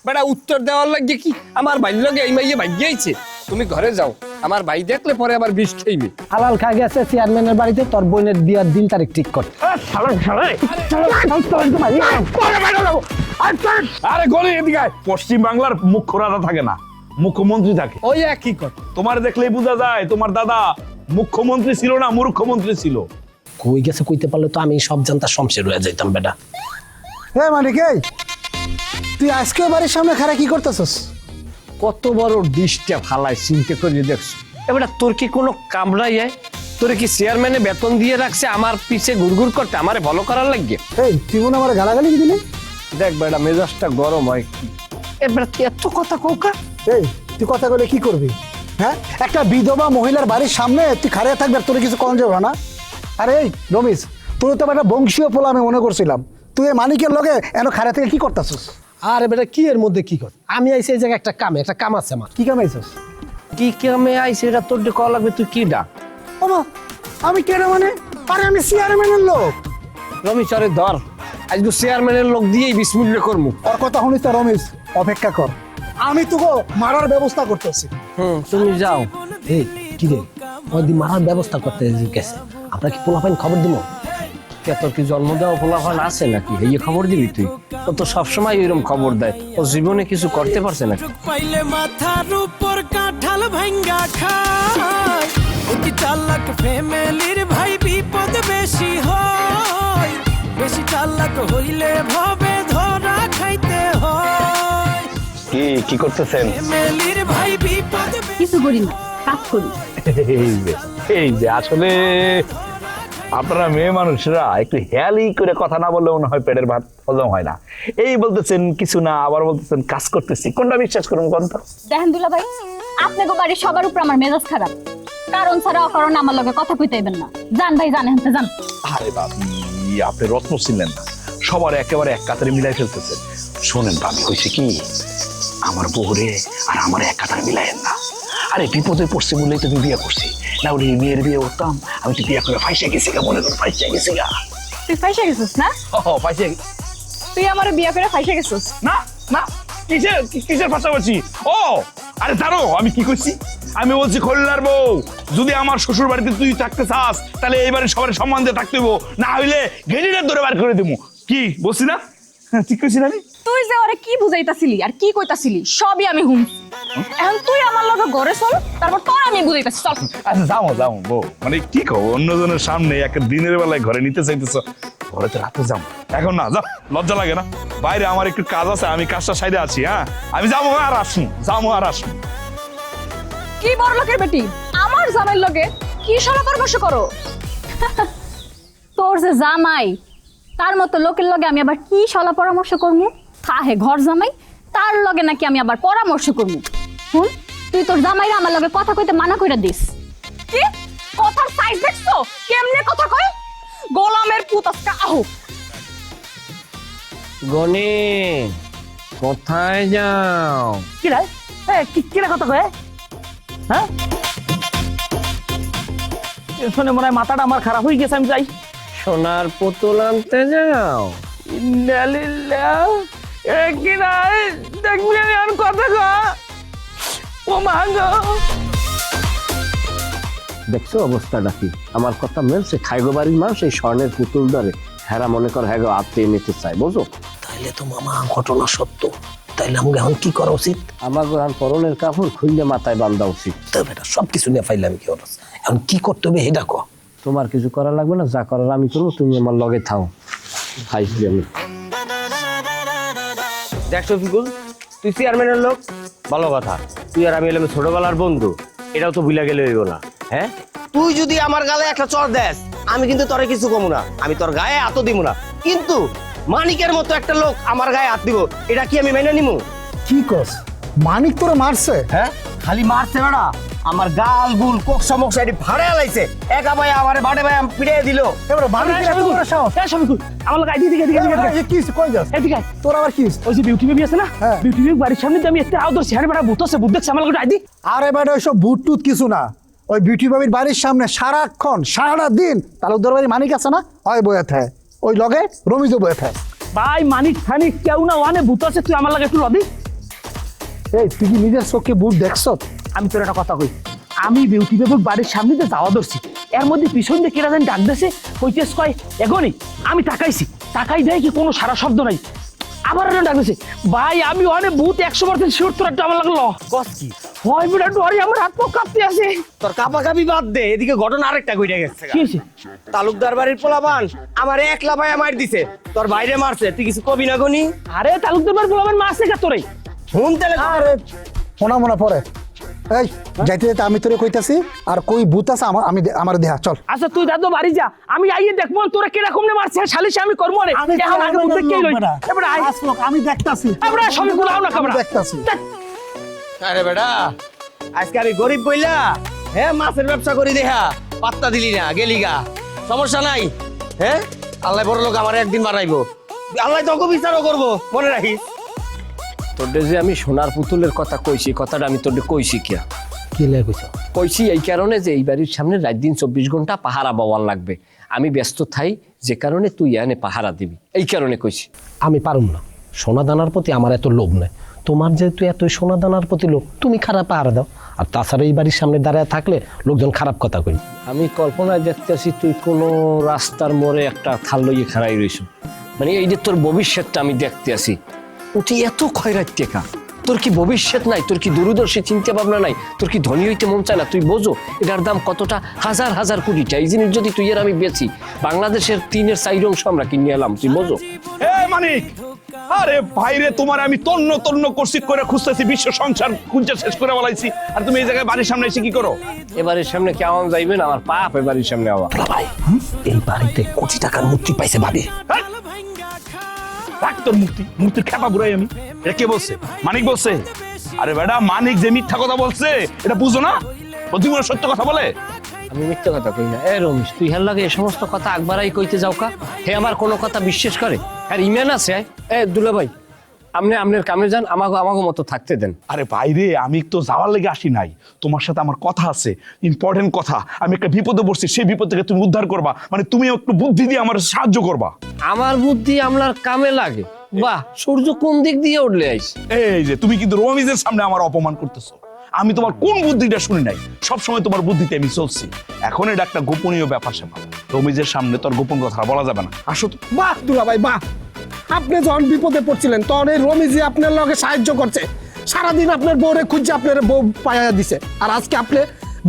বেটা উত্তর দেওয়ার লাগে কি আমার ভাই লগে এই মাইয়ে ভাই গিয়েছে। তুমি ঘরে যাও, আমার ভাই দেখলে পরে আবার বিষ খেইবে। হালাল খা গেছে চেয়ারম্যানের বাড়িতে তোর বোনের বিয়ার দিন তারিখ ঠিক কর। আরে গলি এদিকে আয়। পশ্চিম বাংলার মুখ্য রাজা থাকে না, মুখ্যমন্ত্রী থাকে। ওই একই কথা। তোমার দেখলেই বোঝা যায় তোমার দাদা মুখ্যমন্ত্রী ছিল না মূর্খমন্ত্রী ছিল। কই গেছে কইতে পারলে তো আমি সব জানতা শমশের হয়ে যাইতাম বেটা। হে মানিক, এই তুই আজকে বাড়ির সামনে খারা কি করতেছস? কত বড় ডিশটা ফালাই চিন্তা করে দেখছো। এবার তোর কি কোনো কামড়াই যায়? তোর কি চেয়ারম্যানে বেতন দিয়ে রাখছে আমার পিছে ঘুরঘুর করতে, আমারে ভালো করার লাগে? এই তুই মনে আমার গালাগালি দিলি? দেখ বেটা মেজাজটা গরম হয় কি। এবার তুই এত কথা কৌকা। এই তুই কথা বলে কি করবি? হ্যাঁ, একটা বিধবা মহিলার বাড়ির সামনে তুই খাড়িয়ে থাকবি আর তোর কিছু কম যাবে না? আরে এই রমেশ, তোর তো একটা বংশীয় পোলা আমি মনে করছিলাম। তুই এই মানিকের লগে এন খাড়িয়ে থেকে কি করতেছস? আরে বেটা কি এর মধ্যে কি কর? আমি আইছি এই জায়গায় একটা কাম আছে আমার। কি কামাইছস? কি কামে আইছে এটা তোর কল লাগবে, তুই কি ডাক? বাবা আমি কেন মানে? আরে আমি চেয়ারম্যানের লোক। রমেশ আরে ধর, আজকে চেয়ারম্যানের লোক দিয়েই বিসমিল্লাহ করমু। ওর কথা শুনিস তো রমেশ, অপেক্ষা কর, আমি তোকে মারার ব্যবস্থা করতেছি। তুমি যাও। এই কি রে, ওই মারার ব্যবস্থা করতে গেছে, আমরা কি পোলাপাইন খবর দিব? কে তোর কি জন্ম দেওয়া পোলাপান আছে নাকি? এই খবর দিবি তুই? ও তো সবসময় এরকম খবর দেয়, ও জীবনে কিছু করতে পারছে নাকি? পাইলে মাথার উপর কাঁঠাল ভাঙ্গা খায়, অতি চালাক ফ্যামিলির ভাই বিপদ বেশি হয়, বেশি চালাক হইলে ভবে ধরা খাইতে হয়। কি করতেছেন? ফ্যামিলির ভাই বিপদ কিছু করি না, কাজ করি। এই যে আসলে আপনারা মেয়ে মানুষরা একটু হেয়ালি করে কথা না বললে মনে হয় পেটের ভাত হজম হয় না। এই বলতেছেন কিছু না, আবার বলতেছেন কাজ করতেছি। কোনটা বিশ্বাস করুন কোন? দেখেন দুলা ভাই, আপনাকে বাড়ির সবার উপর আমার মেজাজ খারাপ। কারণ ছাড়া অকারণে আমার লগে কথা কইতেইবেন না। জান ভাই জানেন তো জান। আরে বাবি, আপনি রত্ন ছিলেন না, সবার একেবারে এক কাতারে মিলাই ফেলতেছেন। শোনেন বাবি, হয়েছে কি, আমার বউরে আর আমার এক কাতারে মিলাইয়েন না। আরে বিপদে পড়ছে বলেই তো আমি বিয়ে করছি, না হলে মেয়ের বিয়ে করতাম আমি তো বিয়ে করে ফাইসা গেছি গা, মনে করো ফাইসা গেছি গা। তুই ফাইসা গেছিস না? ফাইসা তুই আমার বিয়ে করে ফাইসা গেছিস? না না, কিসের পাশাপাশি? ও আরে জানো আমি কি করছি? আমি বলছি খোল্লার বউ, যদি আমার শ্বশুর বাড়িতে তুই থাকতে চাস তাহলে এইবারে সবার সম্মান দিয়ে থাকতে হইব, না হইলে গেড়িটা ধরে বার করে দেবো। কি বলছি না? ঠিক করছি না আমি? তুই যে ওরে কি বুঝাইতাছিলি আর কি কইতাছিলি সবই আমি শুনছি। এখন তুই আমার লগে ঘরে চল, তারপর তোর আমি বুঝাইতাছি। চল। আচ্ছা যাও বউ, মানে কি কও, অন্যজনের সামনে একটা দিনের বেলায় ঘরে নিতে চাইতেছ, ঘরে তো রাতে যাও। এখন না যাও, লজ্জা লাগে না? বাইরে আমার একটু কাজ আছে, আমি কাজটা সাইডে আছি। হ্যাঁ আমি যাবো আর আসুন। কি বড় লোকের বেটি, আমার জামাইয়ের লগে কি সলা পরামর্শ করো? তোর যে জামাই, তার মতো লোকের লগে আমি আবার কি সলা পরামর্শ করবো? থাহে ঘর জামাই, তার লগে নাকি আমি আবার পরামর্শ করবো? শুন, তুই তোর জামাইরা আমার লগে কথা কইতে মানা কইরা দিস। কি কথার সাইজ দেখছো কেমনে কথা কয়? গোলামের পুত আজকে আহো। গনি কোথায় যাও? কিরা কথা কয়? হ্যাঁ শুনে মনে হয় মাথাটা আমার খারাপ হয়ে গেছে, আমি যাই। সোনার পুতুল আনতে যাও? দেখবি আর কথা কয়। ও মা গো, দেখছো অবস্থাটা কি? আমার কথা মেলছে? খাইগো বাড়ির মানুষ এই স্বর্ণের পুতুল ধরে হেরা মনে কর হ্যাঁ আত্মীয় নিতে চাই, বুঝো? তাইলে তো মামা ঘটনা সত্য। তাইলে আমাকে এখন কি করা উচিত? আমাকে এখন পরনের কাপড় খুললে মাথায় বান্ধা উচিত। তো বেটা সবকিছু নিয়ে ফাইলাম কি হলো, এখন কি করতে হবে এটা কো। তোমার কিছু করা লাগবে না, যা করার আমি করবো, তুমি আমার লগে থাও। খাইছি আমি। দেখ শফিকুল, তুই চেয়ারম্যানের লোক, ভালো কথা। তুই আর আমি এলাম ছোটবেলার বন্ধু, এটাও তো ভুলে গেলে হইব না। হ্যাঁ, তুই যদি আমার গালে একটা চর দেস, আমি কিন্তু তোরে কিছু কমু না, আমি তোর গায়ে হাত দিব না। কিন্তু মানিকের মতো একটা লোক আমার গায়ে হাত দিব, এটা কি আমি মেনে নিমু? কি কস? মানিক তোরা মারছে? হ্যাঁ, খালি মারছে বেড়া, আমার গাল গুল কোক সমক সাইডে ফাড়ে লাইছে। একা ভাই আমারে বাড়ে ভাই পিড়ে দিল। এবারে মানিকের এত বড় সাহস? আমার লোক আইডি দিকে কি কই যাস? এদিকে তোর আবার কি? ওই যে বিউটি বেবি আছে না, হ্যাঁ। বিউটি বেবি বাড়ির সামনে আমি একটা আউটডোর চেয়ারে বেড়া ভূত আছে, ভূত দেখছে আমার লোক আইডি। আরে বেটা ওইসব ভূত টুত কিছু না। ওই বিউটি বাবির বাড়ির সামনে সারাক্ষণ সারাটা দিন তালুকদার বাড়ির মানিক আছে না, হয় বয়ে থাকে, ওই লগে রমিজও বয়ে থাকে। ভাই মানিক খানিক কেউ না ওয়ানে ভূত আছে, তুই আমার লাগে একটু রদি। এই তুই কি নিজের চোখে ভূত দেখছ? আমি তোর একটা কথা কই, আমি বিউটি বেবুর বাড়ির সামনে দিয়ে যাওয়া ধরছি, এর মধ্যে পিছন দিয়ে কেরা যেন ডাক দেছে, কইতেছ কয় এগোনি। আমি তাকাইছি, তাকাই দেয় কি কোনো সারা শব্দ নাই। আবার এরকম ডাক দিছে, ভাই আমি অনেক ভূত 100% শিওর, তোর একটা আমার লাগলো কস কি হয় বিটা ডরি, আমার হাত পা কাঁপতে আছে। তোর কাপাকাপি বাদ দে, এদিকে ঘটনা আরেকটা কইটা গেছে কি হয়েছে? তালুকদার বাড়ির পোলাপান আমার একলা ভাই মার দিছে, তোর বাইরে মারছে, তুই কিছু কবি না গনি? আরে তালুকদার বাড়ি বলবেন মারছে কা তোরে? হুন তাহলে আরে শোনা মনে পড়ে, এই যাইতে যাইতে আমি তোরে কইতাছি, আর কই ভূত আছে আমার দেহা চল। আচ্ছা তুই দাদু বাড়ি যা, আমি আইয়ে দেখবো তোরা কিরকম নে মারছে, সালিশে আমি করবো রে। এখন আগে ভূত দেখেই লই। এবারে আই, আমি দেখতাছি, আমরা সবই গুলাও না কামড়া। দেখতাছি। আরে বেটা, আজকে আমি গরিব বইলা হ্যাঁ মাছের ব্যবসা করি দেখা পাত্তা দিলি না, গেলি গা, সমস্যা নাই। হ্যাঁ আল্লাহ বড় লোক আমার একদিন বানাইবো, আল্লাহ তোকে বিচারও করবো, মনে রাখিস। তোদের যে আমি সোনার পুতুলের কথা কইছি, কথাটা আমি তোদের কইছি কিয়া? কি লেগেছ? কইছি এই কারণে যে এই বাড়ির সামনে রাত দিন 24 ঘন্টা পাহারা বাওয়ার লাগবে, আমি ব্যস্ত থাই, যে কারণে তুই এনে পাহারা দিবি, এই কারণে কইছি। আমি পারুম না, সোনা দানার প্রতি আমার এত লোভ নাই। তোমার যেহেতু এত সোনা দানার প্রতি লোভ, তুমি খারাপ পাহারা দাও। আর তাছাড়া এই বাড়ির সামনে দাঁড়ায় থাকলে লোকজন খারাপ কথা কই। আমি কল্পনায় দেখতেছি তুই কোনো রাস্তার মোড়ে একটা থাল লইয়ে খাড়াই রইছ, মানে এই যে তোর ভবিষ্যৎটা আমি দেখতে আসি। তুই এত খয়রাত টেকা, তোর কি ভবিষ্যৎ নাই? তোর কি দূরদর্শী চিন্তা ভাবনা নাই? তোর কি ধনী হইতে মন চায় না? তুই বোঝো এটার দাম কতটা, হাজার হাজার কোটিটা। এই জিনিস যদি তুই আর আমি বেচি, বাংলাদেশের 3/4 অংশ আমরা কিনে এলাম, তুই বোঝো? এ মানিক, আরে ভাইরে তোমার আমি তন্ন তন্ন করছি করে খুঁজতেছি, বিশ্ব সংসার খুঁজে শেষ করে বলাইছি, আর তুমি এই জায়গায় বাড়ির সামনে এসে কি করো? এবারের সামনে কেমন যাইবেন? আমার পাপ এবারের সামনে আবার। এই বাড়িতে কোটি টাকার মূর্তি পাইছে ভাবি। রাখ তোর মূর্তির খেপা বুড়াই আমি। এটা কে বলছে? মানিক বলছে? আরে বেটা, মানিক যে মিথ্যা কথা বলছে এটা বুঝো না? প্রতিমনে সত্য কথা বলে? আমি মিথ্যা কথা কই না। এ রমেশ, তুই হের লাগে এই সমস্ত কথা আকবারাই কইতে যাও কা? হে আমার কোনো কথা বিশ্বাস করে? আর ইমান আছে? এ দুলা ভাই, আপনার কামে যান, আমাকে মতো থাকতে দেন। আরে বাইরে, আমি তো যাওয়ার লেগে আসি নাই, তোমার সাথে আমার কথা আছে, ইম্পর্টেন্ট কথা। আমি একটা বিপদে পড়ছি, সেই বিপদ থেকে তুমি উদ্ধার করবা, মানে তুমি একটু বুদ্ধি দিয়ে আমার সাহায্য করবা। আমার বুদ্ধি আপনার কামে লাগে? বাহ, সূর্য কোন দিক দিয়ে উঠলে আইস? এই যে তুমি কিন্তু রমিজের সামনে আমার অপমান করতেছো। আমি তোমার কোন বুদ্ধিটা শুনি নাই, সবসময় তোমার বুদ্ধিতে আমি চলছি। এখন এটা একটা গোপনীয় ব্যাপার স্যাপার, রমিজের সামনে তোর গোপন কথা বলা যাবে না। আসো তো। বাহ দুলা ভাই বাহ, আপনি যখন বিপদে পড়ছিলেন তখন এই রমিজি আপনার লগে সাহায্য করছে, সারাদিন আপনার বউরে খুঁজছে, আপনার বউ পাইয়া দিছে, আর আজকে আপনি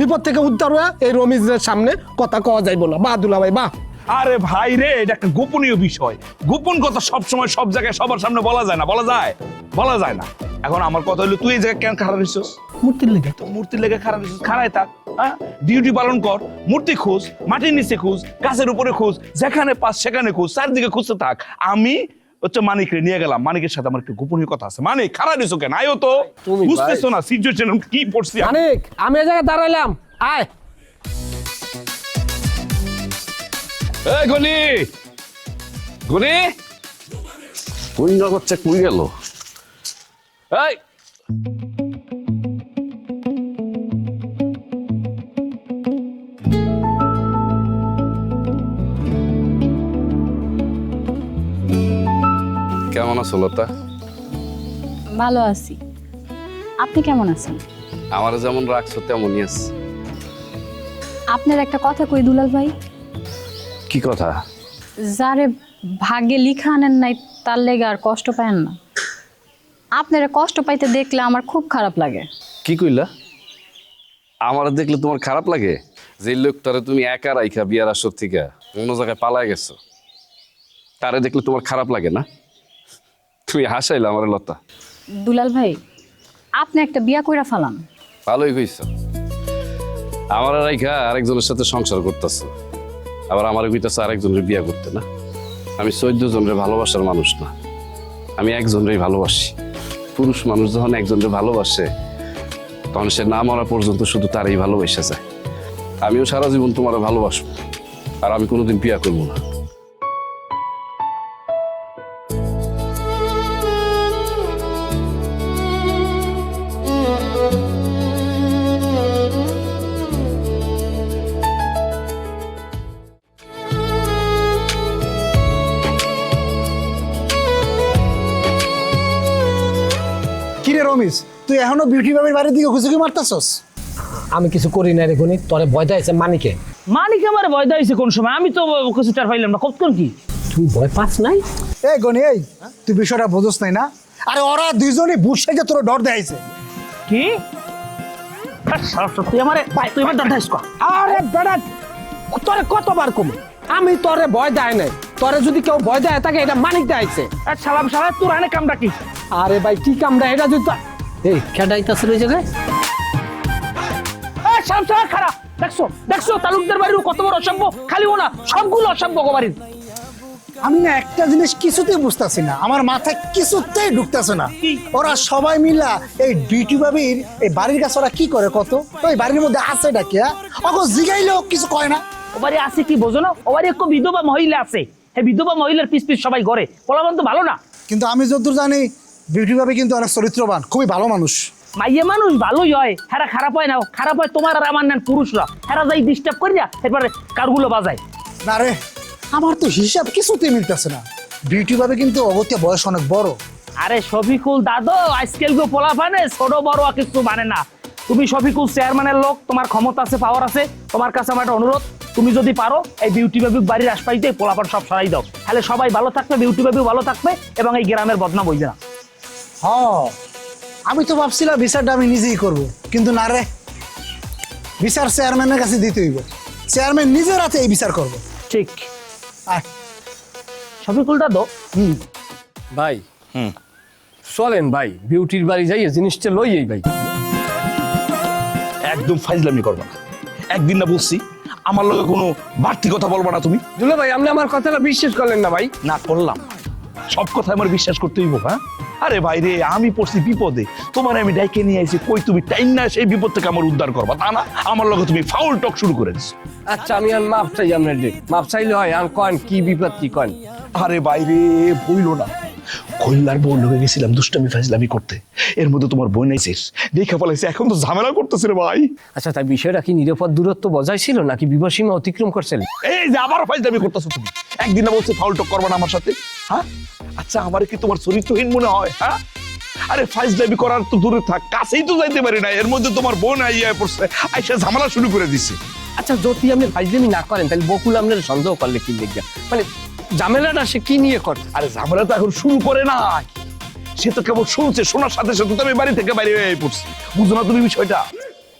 বিপদ থেকে উদ্ধার হয়ে এই রমিজের সামনে কথা কওয়া যাইব না। বাহ দুলা ভাই বাহ। আরে ভাই রে, এটা একটা গোপনীয় বিষয়, গোপন কথা সবসময় সব জায়গায় সবার সামনে বলা যায় না, বলা যায় না। এখন আমার কথা হলো, তুই এই জায়গায় কেন খারাপ দিছিস? মূর্তির লেগে। তো মূর্তির লেগে খারাপ দিছিস, খাড়ায় থাক, হ্যাঁ, ডিউটি পালন কর, মূর্তি খুঁজ, মাটির নিচে খুঁজ, গাছের উপরে খুঁজ, যেখানে পাস সেখানে খুঁজ, চারদিকে খুঁজতে থাক। আমি হচ্ছে মানিকরে নিয়ে গেলাম, মানিকের সাথে আমার একটু গোপনীয় কথা আছে। মানিক, খারাপ দিছো কেন? আয়ো তো, তুমি বুঝতেছো না সিচুয়েশন কি পড়ছি আমি। মানিক, আমি এই জায়গায় দাঁড়াইলাম, আয়। এই গনি কোন জগৎটা কই গেল? এই কেমন আছো লতা? ভালো আছি, আপনি কেমন আছেন? আমার যেমন রাখছো তেমনই আছে। আপনার একটা কথা কই দুলাল ভাই, কি কথা? যারে ভাগ্যে লিখা আনেন নাই তার লেগে আর কষ্ট পায়েন না। আপনারা কষ্ট পাইতে দেখলে আমার খুব খারাপ লাগে। কি কইলা? আমার দেখলে তোমার খারাপ লাগে? যে লোকটারে তুমি একা রাইখা বিয়ার আসর থেকে অন্য জায়গায় পালায় গেছো, তারে দেখলে তোমার খারাপ লাগে না? তুমি হাসাইলা আমার লতা। দুলাল ভাই, আপনি একটা বিয়া কইরা ফালান। ভালোই কইছ, আমার রাইখা আরেকজনের সাথে সংসার করতেছো, আবার আমার কইতেছে আরেকজনের বিয়া করতে। না, আমি 14 জনের ভালোবাসার মানুষ না, আমি একজনেরই ভালোবাসি। পুরুষ মানুষ যখন একজনকে ভালোবাসে, তখন সে না মরা পর্যন্ত শুধু তারই ভালোবাসা যায়। আমিও সারা জীবন তোমার ভালোবাসবো, আর আমি কোনোদিন বিয়া করবো না। কিরে রমিজ, তুই এখনো বিউটি বাবির বাড়ির দিকে খুঁজুকি মারতাছস? আমি কিছু করি না রে গনি, তোরে ভয় দেখাইছে মানিকে। মানিক আমার ভয় দেখাইছে কোন সময়? আমি তো কিছু টার পাইলাম না, কতক্ষণ কি তুই ভয় পাস নাই? এই গনি, এই তুই বিষয়টা বুঝোস নাই না? আরে ওরা দুইজনই বুঝছে যে তোর ডর দেখাইছে। কি তুই আমারে তুই আমার দাঁড়াইস কর। আরে বেড়া, তোরে কতবার কম আমি তোরে ভয় দেয় নাই। তোরে যদি কেউ ভয় দেয় থাকে এটা মানিক দেখাইছে। সালাম সালাম তোর আনে কামটা কি? আরে ভাই কি কামটা এটা? যদি এই খেডাইতাছে ওই জায়গায় সালাম সালাম খারাপ। দেখছো দেখছো তালুকদার বাড়ির কত বড় অসভ্য, খালি ও না সবগুলো অসভ্য বাড়ির। আমি না একটা জিনিস কিছুতেই বুঝতেছি না, আমার মাথায় কিছুতেই ঢুকতেছে না। ওরা সবাই মিলা এই বিউটি বাবির এই বাড়ির কাছে ওরা কি করে কত? ওই বাড়ির মধ্যে আছে ডাকি, ওকে জিগাইলেও কিছু কয় না। ও বাড়ি আছে কি বোঝো না? ও বাড়ি এক বিধবা মহিলা আছে, এই বিধবা মহিলার পিস পিস সবাই ঘরে পোলাবান তো ভালো না। কিন্তু আমি যতদূর জানি বিউটি বাবি কিন্তু অনেক চরিত্রবান, খুবই ভালো মানুষ। মাইয়ে মানুষ ভালোই হয়, হেরা খারাপ হয় না। খারাপ হয় তোমার আর আমার নেন পুরুষরা, হেরা যাই ডিস্টার্ব করে যা এরপরে কারগুলো বাজায়। না রে, আমার তো হিসাব কিছুতেই মিলতেছে না। বিউটি বাবি কিন্তু অগত্যা বয়স অনেক বড়। আরে শফিকুল দাদু আজকাল গো পোলা পানে ছোট বড় কিছু মানে না। তুমি শফিকুল চেয়ারম্যানের লোক, তোমার ক্ষমতা আছে, পাওয়ার আছে। তোমার কাছে আমার একটা অনুরোধ, তুমি যদি পারো এই বিউটি বাবি বাড়ির আশপাশে পোলাপান সব সরাই দাও, তাহলে সবাই ভালো থাকবে, বিউটি বাবিও ভালো থাকবে এবং এই গ্রামের বদনাম হইবে না। হ্যাঁ, আমি তো ভাবছিলাম বিচারটা আমি নিজেই করব, কিন্তু না রে, বিচার চেয়ারম্যানের কাছে দিতে হইব। চেয়ারম্যান নিজের হাতে এই বিচার করব। ঠিক আয় শফিকুল দাদু। ভাই চলেন ভাই, বিউটির বাড়ি যাই জিনিসটা লই এই ভাই। একদম ফাইজলামি করবা না। একদিন না বলছি আমার লগে কোনো বাড়তি কথা বলবা না তুমি। দুলা ভাই আপনি আমার কথাটা বিশ্বাস করলেন না ভাই? না করলাম, সব কথা আমার বিশ্বাস করতে হইব। হ্যাঁ আরে ভাই রে, আমি পড়ছি বিপদে, তোমার আমি ডাইকে নিয়ে আইছি, কই তুমি টাইম না সেই বিপদ থেকে আমার উদ্ধার করবা, তা না আমার লগে তুমি ফাউল টক শুরু করে দিছো। আচ্ছা আমি আর মাপ চাই আপনার, মাপ চাইলে হয়। আর কন কি বিপদ কি কন? আরে বাইরে বইলো না, কল্যার বউ লগে গেছিলাম দুষ্টামি ফাইজলামি করতে, এর মধ্যে তোমার বোন আইছিস, দেখা ফেলাইছে, এখন তো ঝামেলা করতেছে রে ভাই। আচ্ছা তাই বিষয়টা কি নিরাপদ দূরত্ব বজায় ছিল নাকি বিবাসীমা অতিক্রম করছিলেন? এই যে আবার ফাইজলামি করতেছো তুমি, একদিন না বলছে ফাউল টক করবা না আমার সাথে। হ্যাঁ আচ্ছা, আমার কি তোমার চরিত্রহীন মনে হয়? হ্যাঁ আরে ফাইজলামি করার তো দূরে থাক, কাছেই তো যাইতে পারি না, এর মধ্যে তোমার বোন আইয়া পড়ছে, আইসা ঝামেলা শুরু করে দিছে। আচ্ছা যদি আপনি ফাইজলামি না করেন তাহলে বকুল আপনার সন্দেহ করলে কি লিখবে? মানে ঝামেলাটা সে কি নিয়ে করে? আরে ঝামেলা তো এখন শুরু করে না, সে তো কেবল শুনছে, শোনার সাথে সাথে তো আমি বাড়ি থেকে বাইরে হয়ে পড়ছি। বুঝো না তুমি বিষয়টা?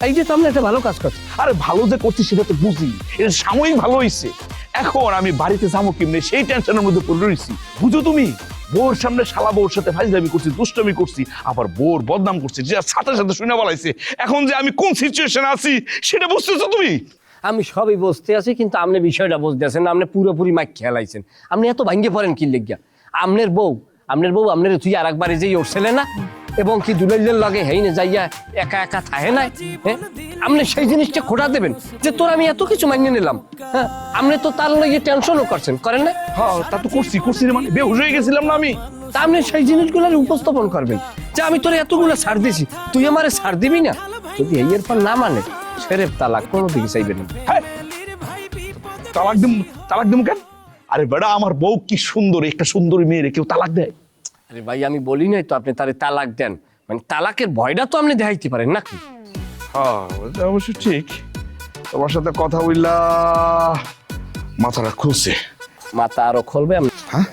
এই যে তো আপনি একটা ভালো কাজ করছেন। আরে ভালো যে করছি সেটা তো বুঝি, এটা সাময়িক ভালো হয়েছে, এখন আমি বাড়িতে যাবো কেমনে সেই টেনশনের মধ্যে পড়ে রয়েছি। বুঝো তুমি, বউর সামনে শালা বউর সাথে ফাইজলামি করছি, দুষ্টমি করছি, আবার বউর বদনাম করছি, যে সাথে সাথে শুনে বলাইছে। এখন যে আমি কোন সিচুয়েশনে আছি সেটা বুঝতেছো তুমি? আমি সবই বুঝতে আছি, কিন্তু আপনি বিষয়টা বুঝতে আছেন না, আপনি পুরোপুরি মাইক খেলাইছেন। আপনি এত ভাঙ্গে পড়েন কি লেগিয়া? আপনার বউ আপনার তুই আর একবারে যেই উঠছিলে না, এবং কি দুলাইলের লগে হেই না যাইয়া একা একা থাহে নাই। হ্যাঁ আপনি সেই জিনিসটা খোটা দেবেন যে তোর আমি এত কিছু মানিয়ে নিলাম। হ্যাঁ আপনি তো তার লগে টেনশনও করছেন, করেন না? হ্যাঁ তা তো করছি রে, মানে বেহুশ হয়ে গেছিলাম না আমি। তা আপনি সেই জিনিসগুলোর উপস্থাপন করবেন যে আমি তোর এতগুলো ছাড় দিছি, তুই আমারে ছাড় দিবি না। যদি এর পর না মানে সেরেফ তালাক কোনো দিকে চাইবেন না। হ্যাঁ তালাক দিম কেন? আরে বেড়া, আমার বউ কি সুন্দর, একটা সুন্দরী মেয়ে কেউ তালাক দেয়? আরে ভাই আমি বলি নাই তো আপনি তারে তালাক দেন, মানে তালাকের ভয়টা তো আপনি দেখাইতে পারেন নাকি? হ্যাঁ ওটা অবশ্য ঠিক, তোমার সাথে কথা বললা মাথাটা খুলছে। মাথা আরো খুলবে। হ্যাঁ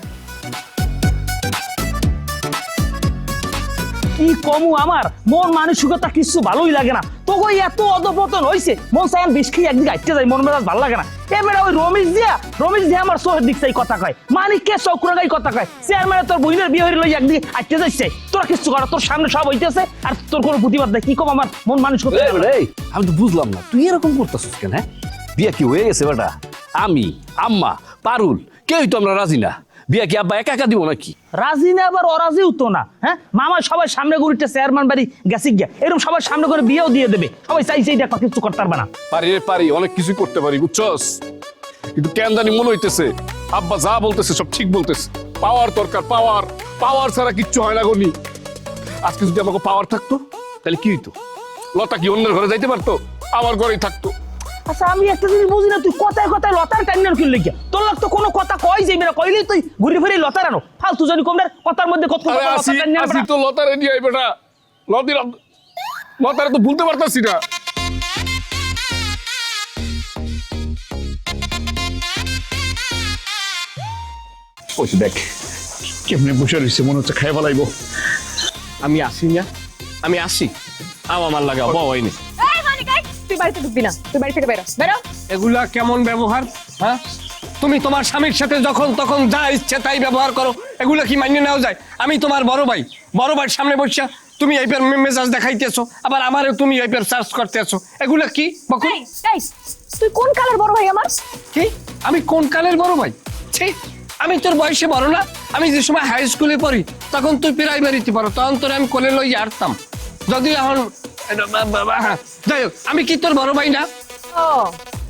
কি কমু, আমার মন মানসিকতা কিছু ভালোই লাগে না। তোকে এত অধপতন হয়েছে, মন চাই বিষ খেয়ে একদিকে আইতে যাই, মন মেজাজ ভালো লাগে না। এবারে ওই রমেশ দিয়া আমার চোখের দিক চাই কথা কয়, মানিককে চৌকুরাগাই কথা কয়, চেয়ারম্যানে তোর বইনের বিয়ে হয়ে লই একদিকে আইতে যাচ্ছে। তোরা কিছু করা, তোর সামনে সব হইতেছে আর তোর কোনো প্রতিবাদ নাই। কি কম আমার মন মানসিকতা। আমি তো বুঝলাম না তুই এরকম করতেছিস কেন? হ্যাঁ বিয়া কি হয়ে গেছে বেটা? আমি, আম্মা, পারুল কেউই তো আমরা রাজি না। বিয়া কি আব্বা একা একা দিব নাকি? রাজি না আবার অরাজিও তো না। হ্যাঁ মামা সবাই সামনে ঘুরিতে চেয়ারম্যান বাড়ি গেছি গিয়া, এরকম সবার সামনে করে বিয়েও দিয়ে দেবে, সবাই চাইছে এটা কিছু করতে পারবে না। পারি অনেক কিছুই করতে পারি, বুঝছস? কিন্তু কেন জানি মনে হইতেছে আব্বা যা বলতেছে সব ঠিক বলতেছে। পাওয়ার দরকার, পাওয়ার ছাড়া কিচ্ছু হয় না গনি। আজকে যদি আমাকে পাওয়ার থাকতো তাহলে কি হইতো? লতা কি অন্যের ঘরে যাইতে পারতো? আমার ঘরেই থাকতো। আচ্ছা আমি একটা জিনিস বুঝি না, তুই কথায় কথায় লতার টাইনার কিনলে লেগে তোর লোক তো কোনো কথা কয় যাইবে না, কইলেই তুই ঘুরে ফিরে লতার আনো ফালতু জানি কমনার কথার মধ্যে কত আসি তো লতারে নিয়ে আই বেটা। মাতারা তো ভুলতে পারতাছি না। ওই যে দেখ কেমনে বসে রয়েছে, মনে হচ্ছে খাই ফেলাইবো। আমি আসি না, আমি আসি, আমার লাগে হয়নি। এই মানিক, এই, তুই বাড়িতে ঢুকবি না, তুই বাড়ি থেকে বেরো বেরো। এগুলা কেমন ব্যবহার? হ্যাঁ, তুমি তোমার স্বামীর সাথে যখন তখন যা ইচ্ছে তাই ব্যবহার করো, এগুলা কি মানিয়ে নেওয়া যায়? আমি তোমার বড় ভাই, বড় ভাইয়ের সামনে বসে তুমি এই পের মেজাজ দেখাইতেছো, আবার আমারও তুমি এই পের সার্চ করতেছো, এগুলা কি বকুল? এই, এই, তুই কোন কালের বড় ভাই আমার? কি আমি কোন কালের বড় ভাই? ঠিক, আমি তোর বয়সে বড় না? আমি যে সময় হাই স্কুলে পড়ি তখন তুই প্রাইমারিতে পড়ো, তখন তোর আমি কোলে লই আসতাম। যদি এখন যাই হোক, আমি কি তোর বড় ভাই না? ও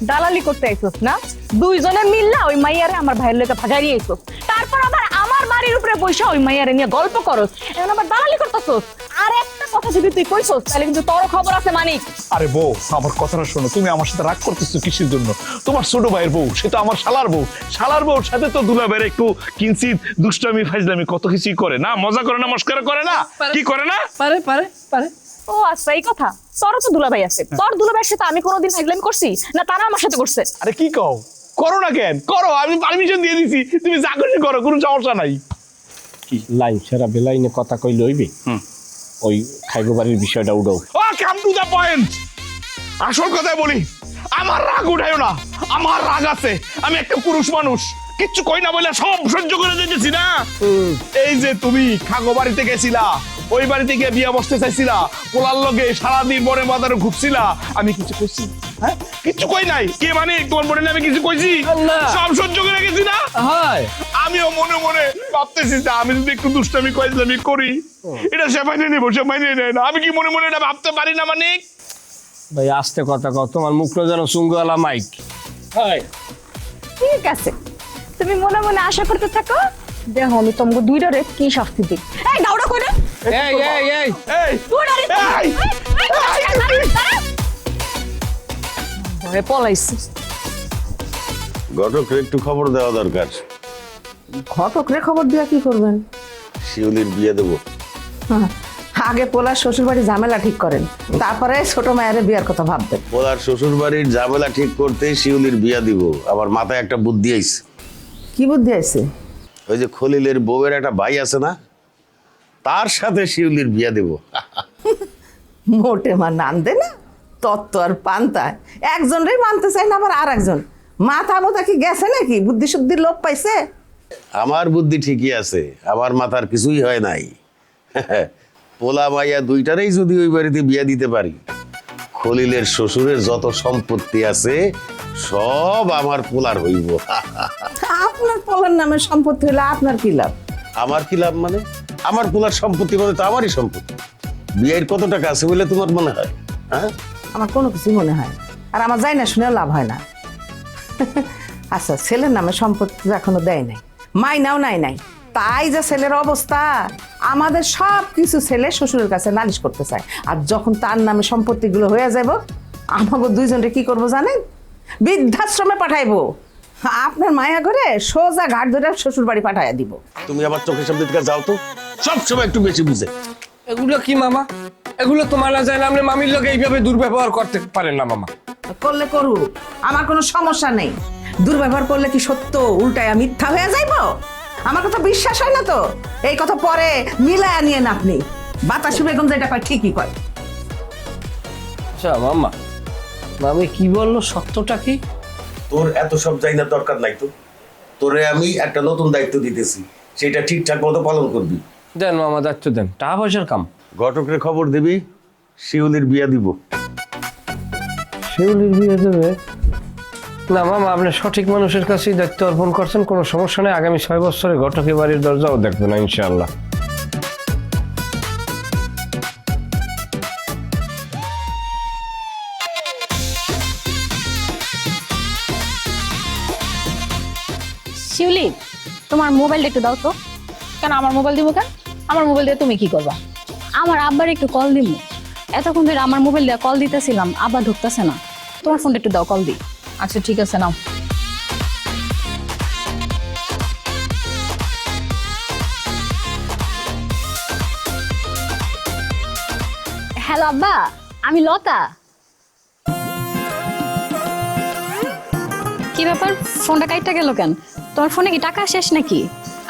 দালালি করতে আইছস না? দুইজনে মিললা ওই মাইয়ারে আমার ভাইয়ের লগে ভাগাই নিয়ে আইছস, তারপর আবার আমার বাড়ির উপরে বসে ওই মাইয়ারে নিয়ে গল্প করস, এখন আবার দালালি করতেছস। আর একটা কথা যদি তুই কইছস তাহলে কিন্তু তোর খবর আছে মানিক। আরে বউ, আমার কথাটা শোনো, তুমি আমার সাথে রাগ করতেছো কিসের জন্য? তোমার ছোট ভাইয়ের বউ, সে তো আমার শালার বউ, শালার বউর সাথে তো দুলাভাইয়ের একটু কিঞ্চিত দুষ্টামি ফাজলামি কত কিছুই করে না, মজা করে না, মস্করা করে না, কি করে না? পারে পারে পারে। ও আচ্ছা, এই কথা। তোরও তো দুলাভাই আছে, তোর দুলাভাইয়ের সাথে আমি কোনোদিন ফাইজলামি করছি না? তারা আমার সাথে করছে। আরে কি কও, করো না কেন? করো, আমি পারমিশন দিয়ে দিছি, তুমি যা খুশি করো, কোনো সমস্যা নাই। লাইন সেরা বেলাইনে কথা কই লইবি, ওই খাইগো বাড়ির বিষয়টা উঠাও। ও কাম টু দ্য পয়েন্ট। আসল কথা বলি, আমার রাগ উঠায়ও না, আমার রাগ আছে, আমি একটা পুরুষ মানুষ, কিচ্ছু কই না বলে সব সহ্য করে যেতেছি না। এই যে তুমি খাগো বাড়িতে গেছিলা, ওই বাড়িতে গিয়ে বিয়ে বসতে চাইছিলা, পোলার লগে সারাদিন বনে বাজারে ঘুরছিলা, আমি কিছু কইছি? হ্যাঁ, কিচ্ছু কই নাই। কে মানে তোমার বোনের নামে কিছু কইছি? সব সহ্য করে গেছি না? হয় আমিও মনে মনে ভাবতেছি যে আমি যদি একটু দুষ্টামি কইলামি করি, এটা সে মাইনে নেব, সে মাইনে নেয় না। আমি কি মনে মনে এটা ভাবতে পারি না? মানে ভাই আস্তে কথা কও, তোমার মুখটা যেন চুঙ্গওয়ালা মাইক। হয় ঠিক আছে, তুমি মনে মনে আশা করতে থাকো, দেখো আমি তোমাকে দুইটারে কি শাস্তি দিই। এই দাউড়া কইরা এই এই এই এই দুইটারে এই! ভয়ে পলাইছি। ঘটক একটু খবর দেওয়া দরকার। ঘটকরে খবর দিয়া কি করবেন? শিউলির বিয়ে দেবো। আগে পোলার শ্বশুর বাড়ি ঝামেলা ঠিক করেন, তারপরে ছোট মায়ের বিয়ার কথা ভাববেন। ওনার শ্বশুর বাড়ির ঝামেলা ঠিক করতে শিউলির বিয়া দিব। আমার মাথায় একটা বুদ্ধি আইছে। কি বুদ্ধি আছে? ওই যে খলিলের বউয়ের একটা ভাই আছে না, তার সাথে শিউলির বিয়া দেব। মোটে মা নান্দে না, তত্ত্ব আর পান্তায় একজনই মানতে চাই না, আবার আর একজন মাথা মোথা কি গেছে নাকি? বুদ্ধি শুদ্ধির লোপ পাইছে? আমার বুদ্ধি ঠিকই আছে, আমার মাথার কিছুই হয় নাই। পোলা মাইয়া দুইটারেই যদি ওই বাড়িতে বিয়া দিতে পারি, খলিলের শ্বশুরের যত সম্পত্তি আছে সব আমার পোলার হইব। আপনার পোলার নামে সম্পত্তি হলে আপনার কি লাভ? আমার কি লাভ মানে? আমার পোলার সম্পত্তি মানে তো আমারই সম্পত্তি। বিয়ের কত টাকা আছে বলে তোমার মনে হয়? হ্যাঁ, আমার কোনো কিছু মনে হয় না, আর আমার যাই না শুনেও লাভ হয় না। আচ্ছা, ছেলের নামে সম্পত্তি এখনো দেয় নাই, মাইনাও নাই, তাই যে ছেলের অবস্থা, আমাদের সব কিছু ছেলে শ্বশুরের কাছে নালিশ করতে চায়, আর যখন তার নামে সম্পত্তিগুলো হয়ে যাব, আমাকে দুইজনকে কি করবো জানেন? বৃদ্ধাশ্রমে পাঠাইবো। আপনার মায়া করে সোজা ঘাট ধরে শ্বশুর বাড়ি পাঠাইয়া দিব। তুমি আমার চোখের সামনে থেকে যাও তো, সব সময় একটু বেশি বুঝে। এগুলো কি মামা? এগুলো তো মানা যায় না। আপনি মামির লোকে এইভাবে দুর্ব্যবহার করতে পারেন না মামা। করলে করুক, আমার কোনো সমস্যা নেই। দুর্ব্যবহার করলে কি সত্য উল্টায় মিথ্যা হয়ে যাইব? আমার কথা বিশ্বাস হয় না তো এই কথা পরে মিলায়া নিয়ে না, আপনি বাতাসি বেগম যেটা কয় ঠিকই কয়। আচ্ছা মামা, মামি কি বললো, সত্যটা কি? তোর এত সব জানা দরকার নাই তো। তোরে আমি একটা নতুন দায়িত্ব দিতেছি, সেটা ঠিকঠাক মতো পালন করবি। দেন মামা, দায়িত্ব দেন, টাকা পয়সার কাম। ঘটকের খবর দিবি, শিউলির বিয়া দিব। শিউলির বিয়ে দেবে না মামা? আপনি সঠিক মানুষের কাছেই দায়িত্ব অর্পণ করছেন, কোনো সমস্যা নেই। আগামী 6 বছরে ঘটকের বাড়ির দরজাও দেখবে না ইনশাআল্লাহ। শিউলি, তোমার মোবাইলটা একটু দাও তো। কেন আমার মোবাইল দিব কেন? আমার মোবাইল দিয়ে তুমি কি করবা? আমার আব্বার একটু কল দিব। এতক্ষণ ধরে আমার মোবাইল দিয়ে কল দিতেছিলাম, আব্বা ঢুকতেছে না। তোমার ফোনটা একটু দাও, কল দিই। আচ্ছা ঠিক আছে, নাও। হ্যালো আব্বা। আমি লতা। কি ব্যাপার, ফোনটা কাইটটা গেল কেন? তোমার ফোনে কি টাকা শেষ নাকি?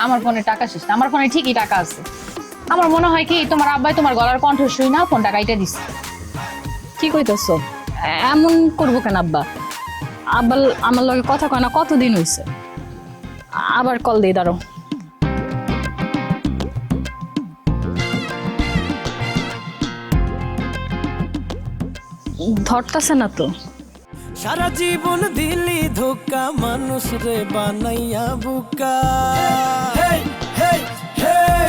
আমার ফোনে টাকা শেষ না, আমার ফোনে ঠিকই টাকা আছে। আমার মনে হয় কি তোমার আব্বাই তোমার গলার কণ্ঠ শুই না ফোনটা কাইটা দিছে। কি কইতেছো? এমন করবো কেন আব্বা? আব্বা আমার লগে কথা কয় না কতদিন হইছে। আবার কল দিই, দাঁড়ো। ধরতাছে না তো। সারা জীবন দিলি ধোকা মানুষ রে বানাইয়া বুকা।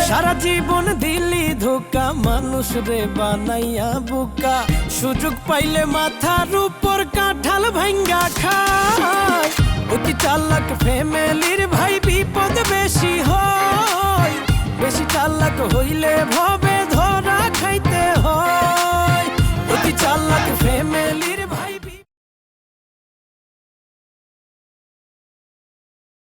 সারা জীবন দিলি ধোকা মানুষ রে বানাইয়া বুকা। সুযোগ পাইলে মাথার উপর কাঁঠাল ভাঙ্গা খায়। অতি চালাক ফ্যামিলির ভাই বিপদ বেশি হয়। বেশি চালাক হইলে ভবে